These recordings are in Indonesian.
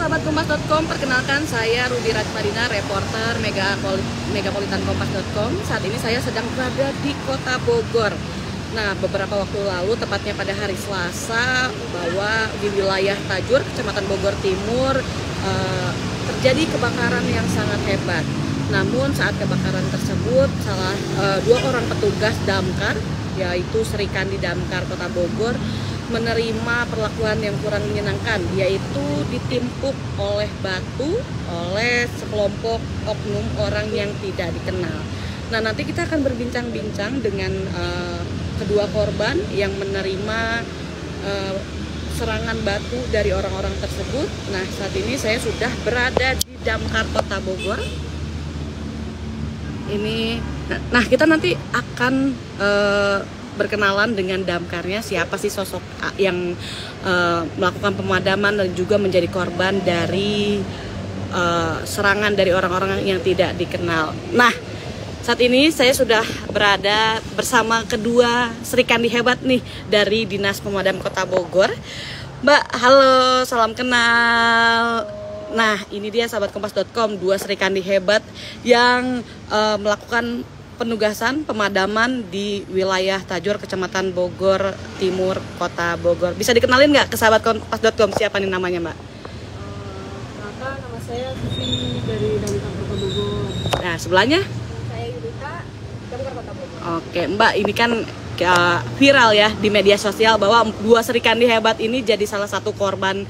sahabat Kompas.com, perkenalkan saya Ruby Rajmadina, reporter megapolitankompas.com. Saat ini saya sedang berada di kota Bogor. Nah, beberapa waktu lalu, tepatnya pada hari Selasa, bahwa di wilayah Tajur, Kecamatan Bogor Timur, terjadi kebakaran yang sangat hebat. Namun saat kebakaran tersebut, dua orang petugas damkar, yaitu Serikandi Damkar Kota Bogor, menerima perlakuan yang kurang menyenangkan, yaitu ditimpuk oleh batu oleh sekelompok oknum orang yang tidak dikenal. Nah, nanti kita akan berbincang-bincang dengan kedua korban yang menerima serangan batu dari orang-orang tersebut. Nah, saat ini saya sudah berada di Damkar Kota Bogor. Nah, kita nanti akan berkenalan dengan damkarnya, siapa sih sosok yang melakukan pemadaman dan juga menjadi korban dari serangan dari orang-orang yang tidak dikenal. Nah, saat ini saya sudah berada bersama kedua Serikandi hebat nih dari Dinas Pemadam Kota Bogor. Mbak, halo, salam kenal. Nah, ini dia sahabat Kompas.com, dua Serikandi hebat yang melakukan penugasan pemadaman di wilayah Tajur, Kecamatan Bogor Timur, Kota Bogor. Bisa dikenalin nggak ke sahabat Kompas.com siapa nih namanya, Mbak? Nama saya Vivi dari Damkar Kota Bogor. Nah, sebelahnya? Saya Yudita, Damkar Kota Bogor. Oke, Mbak, ini kan viral ya di media sosial bahwa dua Serikandi hebat ini jadi salah satu korban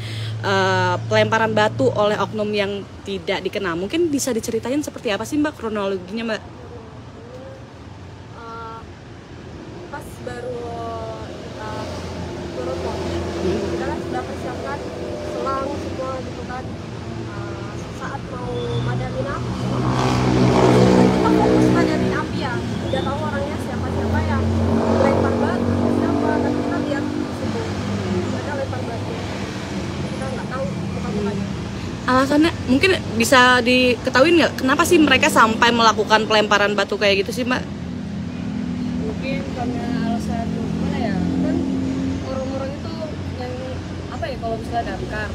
pelemparan batu oleh oknum yang tidak dikenal. Mungkin bisa diceritain seperti apa sih, Mbak, kronologinya, Mbak? Pas baru kita turun mobil, kita kan sudah persiapkan selang semua gitu kan. Saat mau madamin api, kita fokus madamin api ya. Tidak tahu orangnya siapa yang lempar batu, siapa, tapi kita lihat di situ mereka lempar batu. Kita nggak tahu bukan-bukannya. Alasannya mungkin bisa diketahui nggak kenapa sih mereka sampai melakukan pelemparan batu kayak gitu sih, Mbak? Mungkin karena alasan gimana ya, kan orang-orang itu yang apa ya, kalau misalnya damkar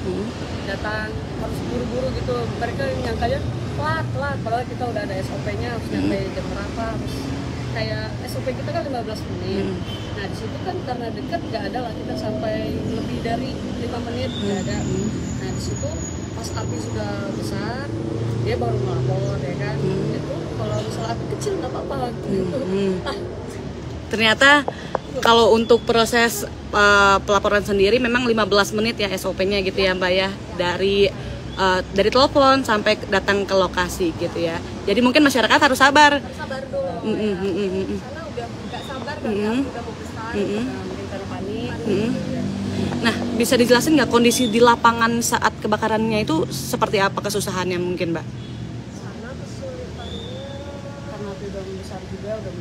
datang harus buru-buru gitu, mereka nyangkanya telat padahal kita udah ada SOP-nya harus nyampe jam berapa, harus kayak SOP kita kan 15 menit. Nah, di situ kan karena dekat nggak ada lah, kita sampai lebih dari 5 menit nggak ada. Nah, di situ pas api sudah besar dia baru melapor ya kan. Itu kalau misalnya api kecil nggak apa-apa gitu. Ternyata kalau untuk proses pelaporan sendiri memang 15 menit ya SOP-nya gitu ya, Mbak ya, dari telepon sampai datang ke lokasi gitu ya. Jadi mungkin masyarakat harus sabar. Sabar dulu. Karena udah nggak sabar kan, udah mau besar, mungkin karena panik. Nah, bisa dijelasin nggak kondisi di lapangan saat kebakarannya itu seperti apa, kesusahannya mungkin, Mbak? Karena kesulitannya karena api udah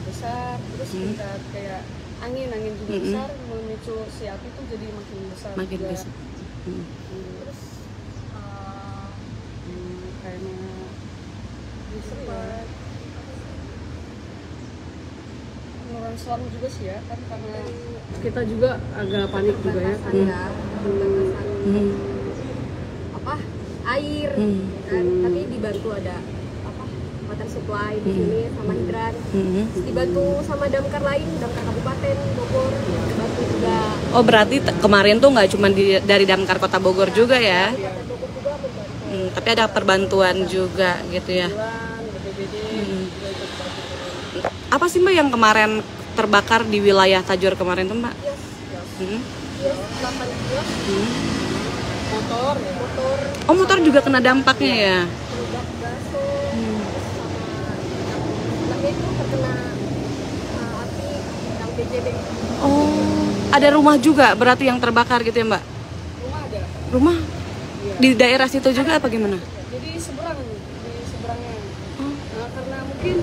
besar, terus tingkat kayak angin juga besar, memicu si api tuh jadi makin besar. Terus kayaknya sempat pengeluaran selang juga sih ya, kan karena kita juga agak panik juga ya kan. Air kan, tapi dibantu ada water supply di sini sama hidran, dibantu sama damkar lain, damkar Kabupaten Bogor dibantu juga. Oh, berarti kemarin tuh nggak cuma dari damkar Kota Bogor juga ya? Tapi ada perbantuan juga gitu ya. Apa sih, Mbak, yang kemarin terbakar di wilayah Tajur kemarin tuh, Mbak? Motor. Oh, motor juga kena dampaknya ya? Itu terkena api yang BJB. Oh, ada rumah juga berarti yang terbakar gitu ya, Mbak? Rumah ada. Rumah? Iya. Di daerah situ juga apa gimana? Jadi di seberangnya. Nah, karena mungkin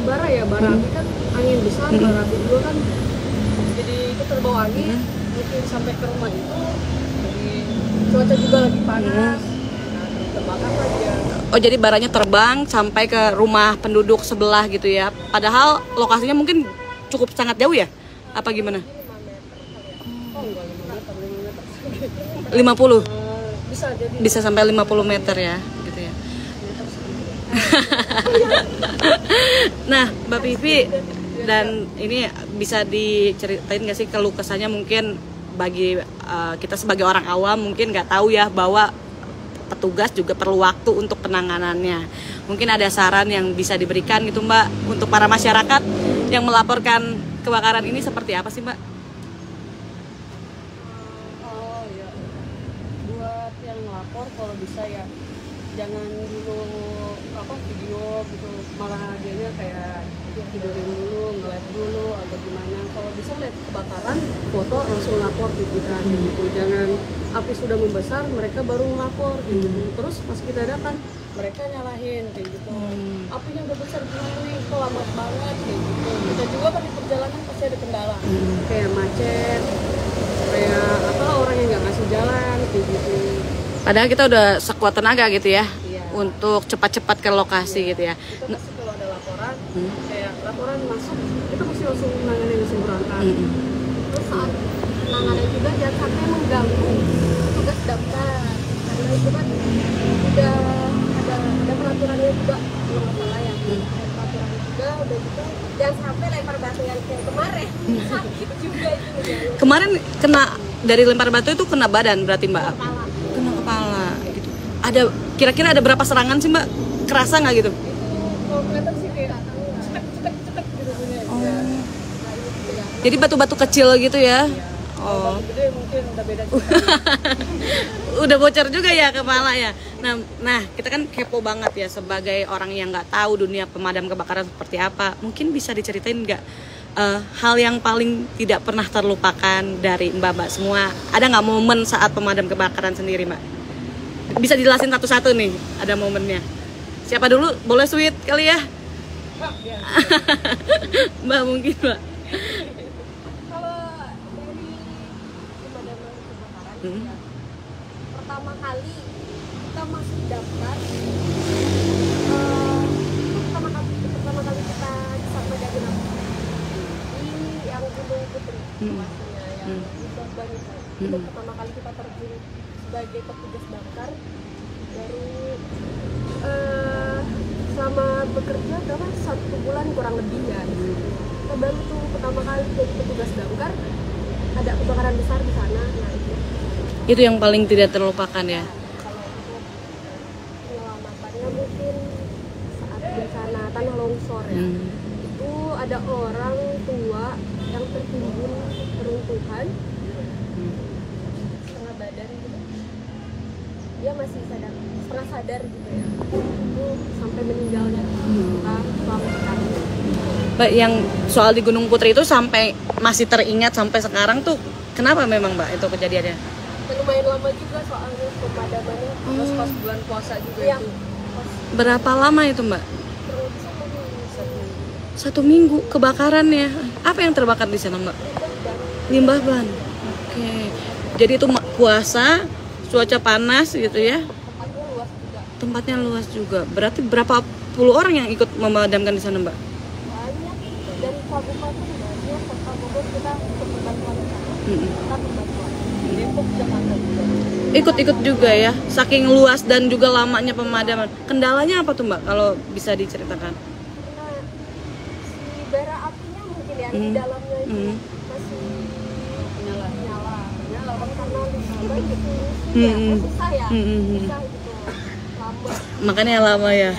bara api kan angin besar, bara api juga kan, jadi itu terbawa angin, mungkin sampai ke rumah itu. Jadi cuaca juga lagi panas, terbakar lagi ya. Oh, jadi baranya terbang sampai ke rumah penduduk sebelah gitu ya. Padahal lokasinya mungkin cukup sangat jauh ya? Apa gimana? 5 meter kali ya. Oh, enggak 5 meter. 50? bisa jadi Bisa sampai 50 meter ya, gitu ya. Nah, Mbak Vivi, dan ini bisa diceritain nggak sih keluh kesahnya, mungkin bagi kita sebagai orang awam mungkin nggak tahu ya bahwa petugas juga perlu waktu untuk penanganannya. Mungkin ada saran yang bisa diberikan gitu Mbak untuk para masyarakat yang melaporkan kebakaran ini seperti apa sih Mbak? oh ya, buat yang lapor kalau bisa ya jangan dulu video gitu, malah dianya kayak tidurin dulu, nge-live dulu atau gimana. Kalau bisa lihat kebakaran, foto langsung lapor gitu kan, gitu. Jangan api sudah membesar mereka baru lapor gitu. Terus pas kita datang mereka nyalahin kayak gitu. Apinya udah besar gimana nih, kok lama banget kayak gitu. Kita juga kan di perjalanan pasti ada kendala, kayak macet, kayak orang yang nggak ngasih jalan kayak gitu. Padahal kita udah sekuat tenaga gitu ya, Iya. untuk cepat-cepat ke lokasi gitu ya. Kita pasti kalau ada laporan, kayak laporan masuk, kita mesti langsung menangani, langsung berangkat. Terus saat penanganan juga jangan sampai mengganggu tugas daftar, karena itu kan udah ada peraturannya juga, kalau nggak salah ya. Ada peraturan juga, udah gitu jangan sampai lempar batu yang kayak kemarin, sakit juga itu. Kemarin kena dari lempar batu itu kena badan berarti Mbak? Kepala Kena kepala gitu. Ada kira-kira ada berapa serangan sih Mbak? Kerasa nggak gitu? itu kalau kelihatan sih kayak cepet gitu punya. Jadi batu-batu kecil gitu ya? Oh, Batu gede mungkin udah beda juga. udah bocor juga ya kepala ya. Nah, kita kan kepo banget ya sebagai orang yang nggak tahu dunia pemadam kebakaran seperti apa. Mungkin bisa diceritain nggak hal yang paling tidak pernah terlupakan dari Mbak semua? Ada nggak momen saat pemadam kebakaran sendiri Mbak? Bisa dijelasin satu-satu nih, ada momennya. Siapa dulu? Boleh sweet kali ya? Mbak mungkin Mbak. Kalau dari pemadaman kebakaran ya, pertama kali kita masuk daftar, pertama kali kita sama dari di yang Gunung Putri, maksudnya yang di Bang itu pertama kali kita terjun sebagai petugas daftar. Baru selama bekerja berapa 1 bulan kurang lebih ya. Kita baru tuh pertama kali jadi petugas damkar, ada kebakaran besar di sana. Nah Itu yang paling tidak terlupakan ya. kalau untuk penyelamatannya mungkin saat bencana tanah longsor ya, itu ada orang tua yang tertimbun reruntuhan, setengah badan gitu, dia masih setengah sadar gitu ya, itu sampai meninggalnya. Kita selamatkan. Mbak, yang soal di Gunung Putri itu sampai masih teringat sampai sekarang tuh kenapa memang Mbak itu kejadiannya? Lumayan lama juga soalnya pemadamannya, terus pas bulan puasa juga Iya. itu. Berapa lama itu Mbak? Terus sama nih, 1 minggu kebakarannya. Apa yang terbakar di sana Mbak? Limbah ban. Oke. Jadi itu puasa, cuaca panas gitu ya. tempatnya luas juga, Tempatnya luas juga. Berarti berapa puluh orang yang ikut memadamkan di sana Mbak? banyak dari kabupaten banyak, kota Bogor kita ikut bantuan, kita bantuan Depok, Jakarta juga. Ikut-ikut juga ya. Saking luas dan juga lamanya pemadaman. Kendalanya apa tuh Mbak kalau bisa diceritakan? Karena si bara apinya mungkin ya di dalamnya itu masih nyala kan, karena listrik itu ya susah ya, susah gitu, lama. Makanya lama ya.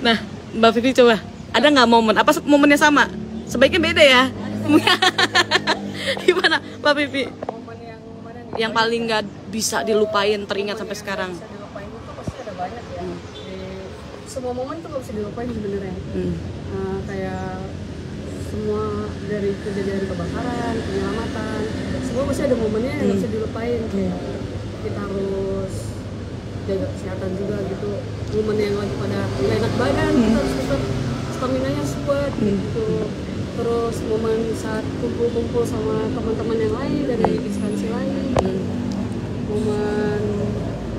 Nah, Mbak Vivi coba, ada nggak momen? Apa momennya sama? Sebaiknya beda ya. Gimana, Mbak Vivi? Momen yang mana nih? Yang paling nggak bisa dilupain, teringat sampai sekarang? Bisa dilupain itu pasti ada banyak ya. Semua momen tuh nggak bisa dilupain sebenarnya. Kayak semua dari kejadian kebakaran, penyelamatan, semua masih ada momennya yang nggak bisa dilupain. Kayak kita harus jaga kesehatan juga gitu. Momen yang lagi pada nggak enak badan, kita harus tetap stamina-nya kuat gitu. Terus momen saat kumpul-kumpul sama teman-teman yang lain dari instansi lain, momen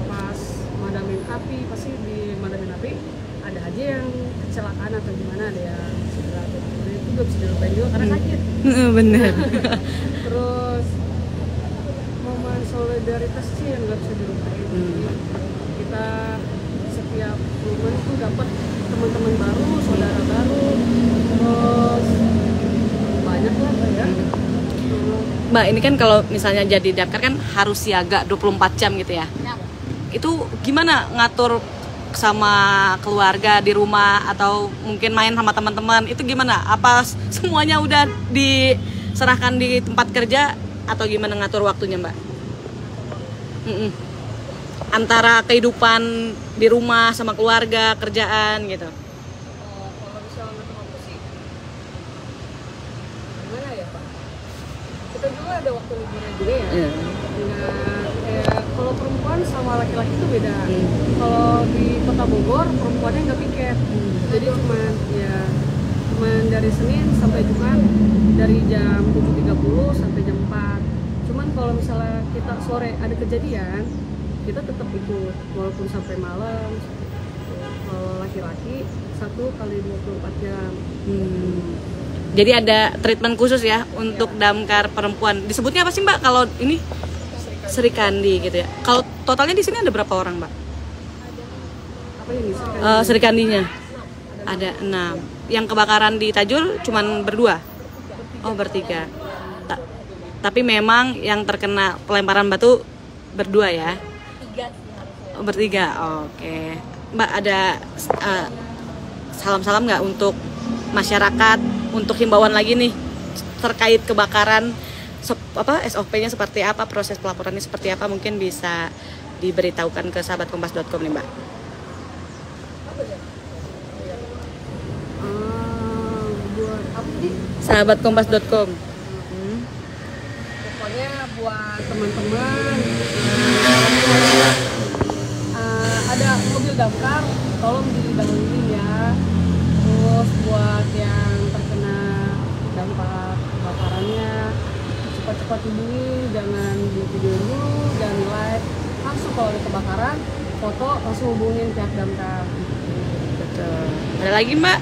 pas madamin api, pasti di madamin api ada aja yang kecelakaan atau gimana, ada yang cedera atau gimana, itu gak bisa dilupain juga karena sakit. Bener. Terus momen solidaritas sih yang nggak bisa dilupain. Kita setiap momen tuh dapat teman-teman baru, saudara baru, terus banyak lah ya. Mbak, ini kan kalau misalnya jadi damkar kan harus siaga 24 jam gitu ya. Itu gimana ngatur sama keluarga di rumah atau mungkin main sama teman-teman? Itu gimana? Apa semuanya udah diserahkan di tempat kerja atau gimana ngatur waktunya, Mbak? Antara kehidupan di rumah sama keluarga, kerjaan gitu. Kalau misalnya ngatur waktu sih, gimana ya Pak? Kita juga ada waktu liburnya juga ya. Nggak kayak kalau perempuan sama laki-laki itu beda. Kalau di Kota Bogor perempuannya nggak piket, jadi cuman dari Senin sampai Jumat dari jam 7.30 sampai jam 4. Cuman kalau misalnya kita sore ada kejadian, kita tetap ikut walaupun sampai malam. Kalau laki-laki 1x24 jam. Jadi ada treatment khusus ya untuk damkar perempuan. Disebutnya apa sih, Mbak? Kalau ini Serikandi gitu ya. Kalau totalnya di sini ada berapa orang, Mbak? Apa yang bisa? Serikandinya ada 6. Yang kebakaran di Tajur cuman berdua. Oh, bertiga. Tapi memang yang terkena pelemparan batu berdua ya. Oh, bertiga. Oke. Mbak, ada salam-salam nggak untuk masyarakat, untuk himbauan lagi nih terkait kebakaran? SOP-nya seperti apa, proses pelaporannya seperti apa, mungkin bisa diberitahukan ke sahabatkompas.com nih, Mbak. Buat apa sih? Sahabatkompas.com. Pokoknya buat teman-teman ada mobil damkar, tolong didahuluin ya. Terus buat yang terkena dampak kebakarannya, cepat-cepat hubungi, jangan di video dulu, jangan live, langsung kalau ada kebakaran foto langsung hubungin pihak damkar. Betul. Ada lagi, Mbak?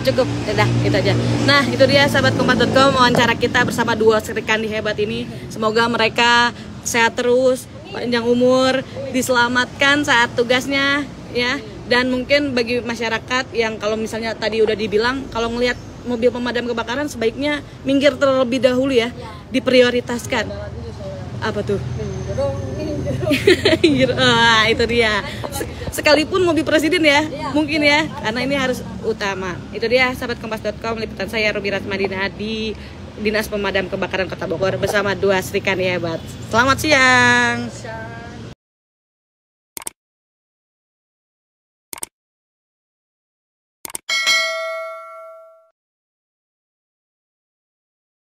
Cukup, udah itu aja. Nah, itu dia sahabatkompas.com, wawancara kita bersama dua Serikandi hebat ini. Semoga mereka sehat terus, panjang umur, diselamatkan saat tugasnya ya. Dan mungkin bagi masyarakat yang kalau misalnya tadi udah dibilang, kalau ngelihat mobil pemadam kebakaran sebaiknya minggir terlebih dahulu ya, diprioritaskan. Apa tuh? Itu dia. Sekalipun mobil presiden ya, mungkin ya, karena ini harus utama. Itu dia sahabatkompas.com, liputan saya Ruby Rasmadina di Dinas Pemadam Kebakaran Kota Bogor bersama dua Serikandi hebat. Selamat siang.